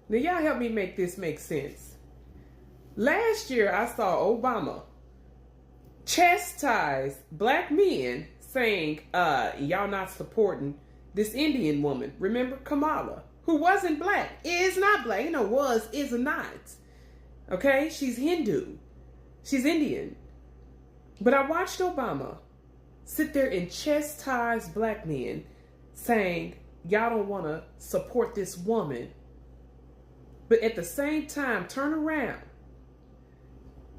Now y'all help me make this make sense. Last year I saw Obama chastise black men saying, y'all not supporting this Indian woman. Remember Kamala, who wasn't black, is not black. You know, was, is not. Okay? She's Hindu. She's Indian. But I watched Obama sit there and chastise black men saying, y'all don't want to support this woman. But at the same time, turn around,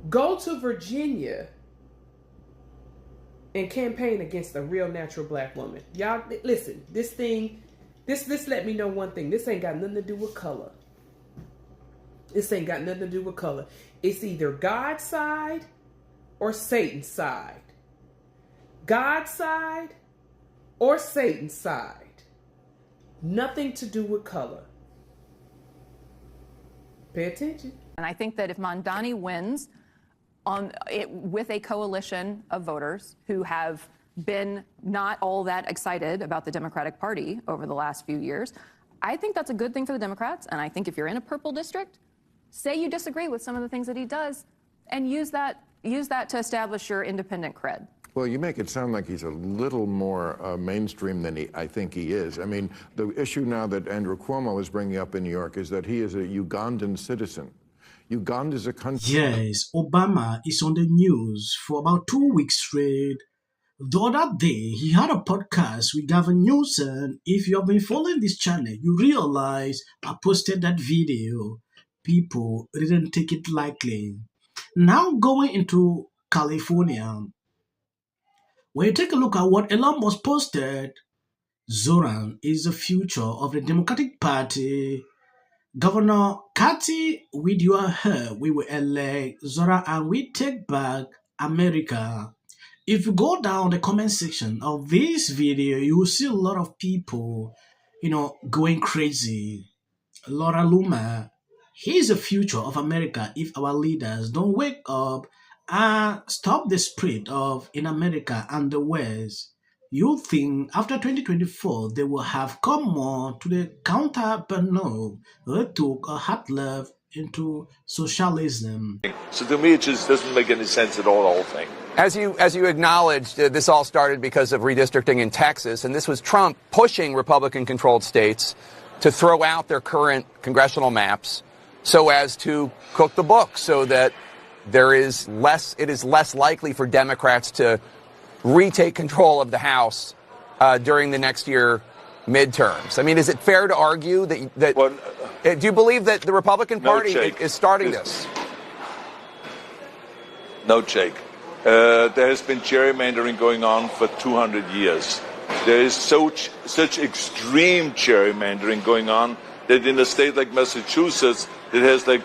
go to Virginia and campaign against a real natural black woman. Y'all, listen, this let me know one thing. This ain't got nothing to do with color. This ain't got nothing to do with color. It's either God's side or Satan's side. God's side or Satan's side. Nothing to do with color. Pay attention. And I think that if Mamdani wins with a coalition of voters who have been not all that excited about the Democratic Party over the last few years, I think that's a good thing for the Democrats. And I think if you're in a purple district, say you disagree with some of the things that he does and use that to establish your independent cred. Well, you make it sound like he's a little more mainstream than I think he is. I mean, the issue now that Andrew Cuomo is bringing up in New York is that he is a Ugandan citizen. Uganda is a country. Yes, Obama is on the news for about 2 weeks straight. The other day, he had a podcast with Gavin Newsom. If you have been following this channel, you realize I posted that video. People didn't take it lightly. Now going into California, when you take a look at what Elon Musk posted, Zoran is the future of the Democratic Party. Governor Cathy, with your help, we will elect Zoran and we take back America. If you go down the comment section of this video, you will see a lot of people, going crazy. Laura Loomer, he's the future of America if our leaders don't wake up and stop the spread of in America and the West. You think after 2024 they will have come more to the counter, but no, they took a hard left into socialism. So to me, it just doesn't make any sense at all, the whole thing. As you acknowledged, this all started because of redistricting in Texas, and this was Trump pushing Republican-controlled states to throw out their current congressional maps so as to cook the books, so that it is less likely for Democrats to retake control of the House during the next year midterms. I mean, is it fair to argue that do you believe that the Republican Party is starting this? No, Jake. There has been gerrymandering going on for 200 years. There is such extreme gerrymandering going on that in a state like Massachusetts, that has like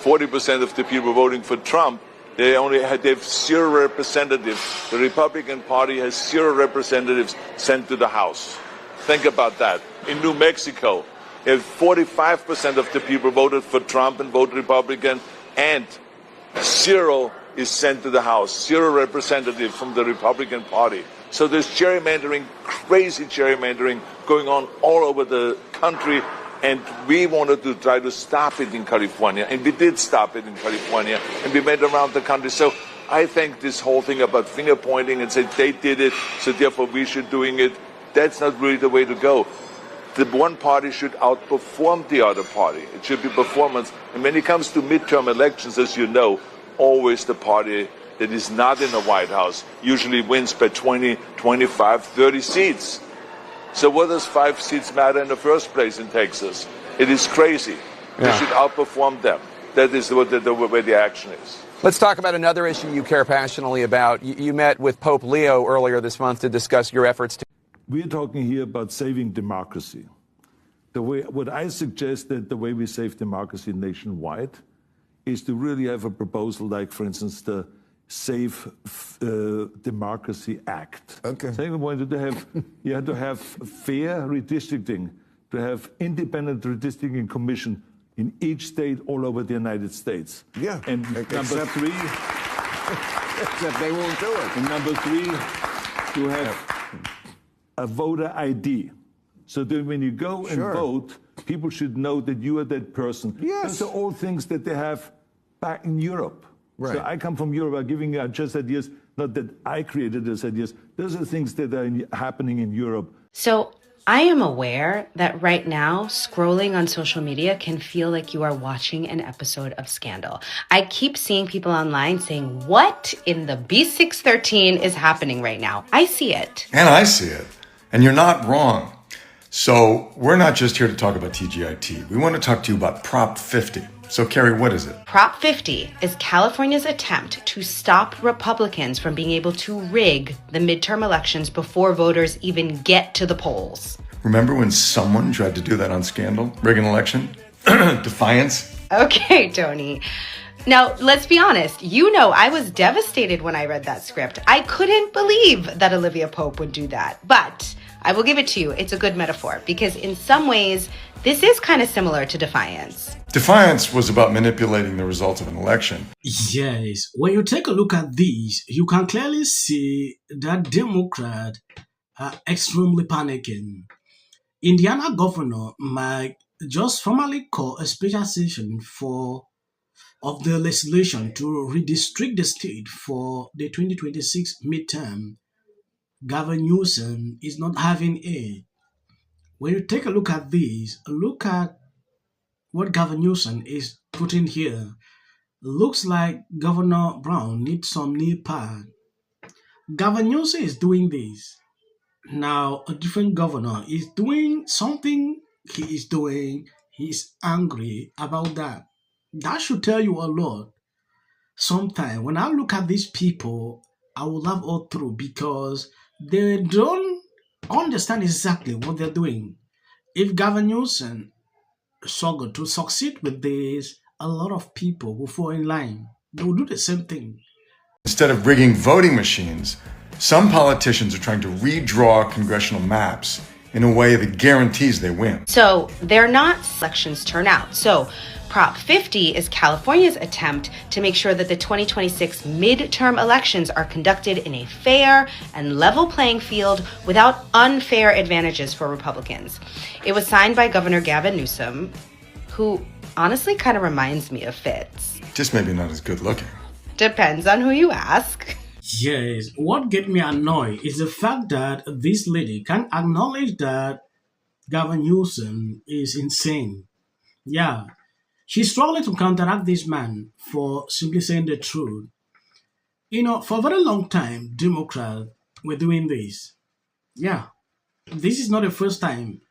40% of the people voting for Trump, they have 0 representatives. The Republican Party has 0 representatives sent to the House. Think about that. In New Mexico, if 45% of the people voted for Trump and voted Republican, and 0 is sent to the House, 0 representative from the Republican Party. So there's gerrymandering, crazy gerrymandering going on all over the country. And we wanted to try to stop it in California, and we did stop it in California, and we went around the country. So I think this whole thing about finger pointing and saying they did it, so therefore we should doing it, that's not really the way to go. The one party should outperform the other party. It should be performance. And when it comes to midterm elections, as you know, always the party that is not in the White House usually wins by 20, 25, 30 seats. So what does 5 seats matter in the first place in Texas? It is crazy. Yeah. We should outperform them. That is what the way the action is. Let's talk about another issue you care passionately about. You met with Pope Leo earlier this month to discuss your efforts to... We're talking here about saving democracy. What I suggest that the way we save democracy nationwide is to really have a proposal like, for instance, the Save Democracy Act. Okay. Second point, you have to have fair redistricting, to have independent redistricting commission in each state all over the United States. Yeah. And number 3, except they won't do it. And number 3, to have a voter ID, so that when you go and vote, People should know that you are that person. Yes. Those are all things that they have back in Europe. Right. So I come from Europe. I'm giving you just ideas, not that I created those ideas. Those are things that are happening in Europe. So I am aware that right now, scrolling on social media can feel like you are watching an episode of Scandal. I keep seeing people online saying, what in the B613 is happening right now? I see it. And I see it. And you're not wrong. So we're not just here to talk about TGIT. We want to talk to you about Prop 50. So, Carrie, what is it? Prop 50 is California's attempt to stop Republicans from being able to rig the midterm elections before voters even get to the polls. Remember when someone tried to do that on Scandal? Rig an election? Defiance? Okay, Tony. Now, let's be honest. You know, I was devastated when I read that script. I couldn't believe that Olivia Pope would do that. But I will give it to you. It's a good metaphor because in some ways, this is kind of similar to Defiance. Defiance was about manipulating the results of an election. Yes, when you take a look at these, you can clearly see that Democrats are extremely panicking. Indiana Governor Mike just formally called a special session of the legislation to redistrict the state for the 2026 midterm. Gavin Newsom is not having it. When you take a look at these, look at what Gavin Newsom is putting here. Looks like Governor Brown needs some knee pad. Gavin Newsom is doing this. Now, a different governor is doing something he is doing. He's angry about that. That should tell you a lot. Sometimes when I look at these people, I will laugh all through because they don't understand exactly what they're doing. If Gavin Newsom struggle to succeed with this, a lot of people will fall in line. They will do the same thing. Instead of rigging voting machines, some politicians are trying to redraw congressional maps in a way that guarantees they win. So they're not elections turn out. So Prop 50 is California's attempt to make sure that the 2026 midterm elections are conducted in a fair and level playing field without unfair advantages for Republicans. It was signed by Governor Gavin Newsom, who honestly kind of reminds me of Fitz. Just maybe not as good looking. Depends on who you ask. Yes, what gets me annoyed is the fact that this lady can acknowledge that Gavin Newsom is insane. Yeah, she's struggling to counteract this man for simply saying the truth. You know, for a very long time, Democrats were doing this. Yeah, this is not the first time.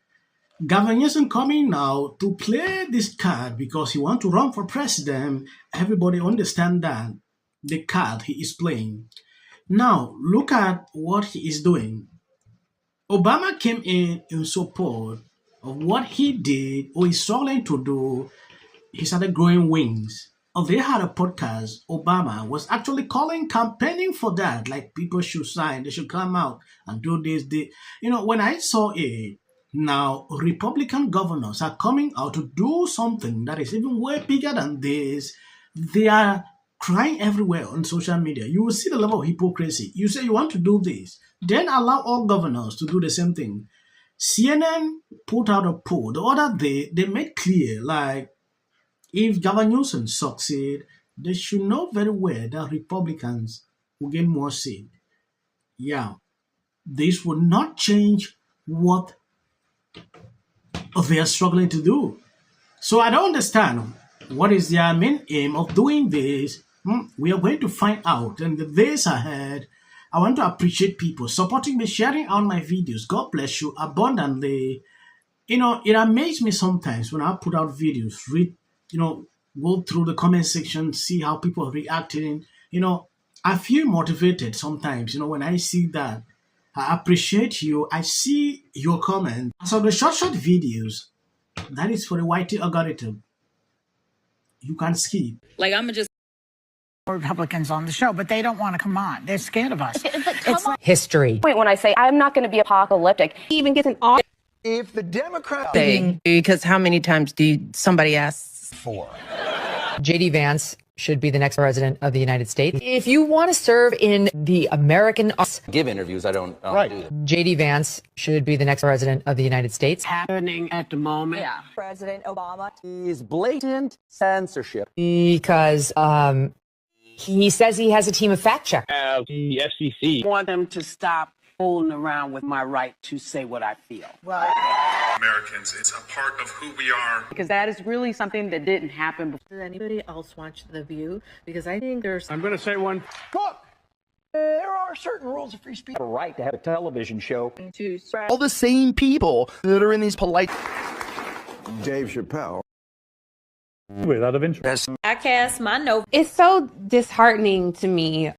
Gavin Newsom coming now to play this card because he wants to run for president. Everybody understand that, the card he is playing. Now, look at what he is doing. Obama came in support of what he did or is struggling to do. He started growing wings. They had a podcast. Obama was actually campaigning for that. Like, people should sign, they should come out and do this. You know, when I saw it, now Republican governors are coming out to do something that is even way bigger than this. They are crying everywhere on social media. You will see the level of hypocrisy. You say you want to do this, then allow all governors to do the same thing. CNN put out a poll the other day. They made clear, like, if Gavin Newsom succeed, they should know very well that Republicans will get more seats. Yeah, this will not change what they are struggling to do. So I don't understand what is their main aim of doing this. We are going to find out in the days ahead. I want to appreciate people supporting me, sharing out my videos. God bless you abundantly. You know, it amazes me sometimes when I put out videos, go through the comment section, see how people are reacting. You know, I feel motivated sometimes, when I see that. I appreciate you. I see your comment. So the short videos, that is for the YT algorithm. You can skip. Like, I'm just Republicans on the show, but they don't want to come on. They're scared of us. It's like history. Wait, when I say I'm not going to be apocalyptic, he even gets an off. If the Democrats because how many times do somebody asks for JD Vance should be the next president of the United States. If you want to serve in the American... Give interviews, I don't do that. J.D. Vance should be the next president of the United States. Happening at the moment. Yeah. President Obama. Is blatant censorship. Because he says he has a team of fact checkers. The FCC. I want them to stop fooling around with my right to say what I feel. Well, Americans, it's a part of who we are. Because that is really something that didn't happen before. Does anybody else watch The View? Because I think there's... I'm going to say one. Look, there are certain rules of free speech. A right to have a television show. All the same people that are in these polite... Dave Chappelle. Without of interest. I cast my no. It's so disheartening to me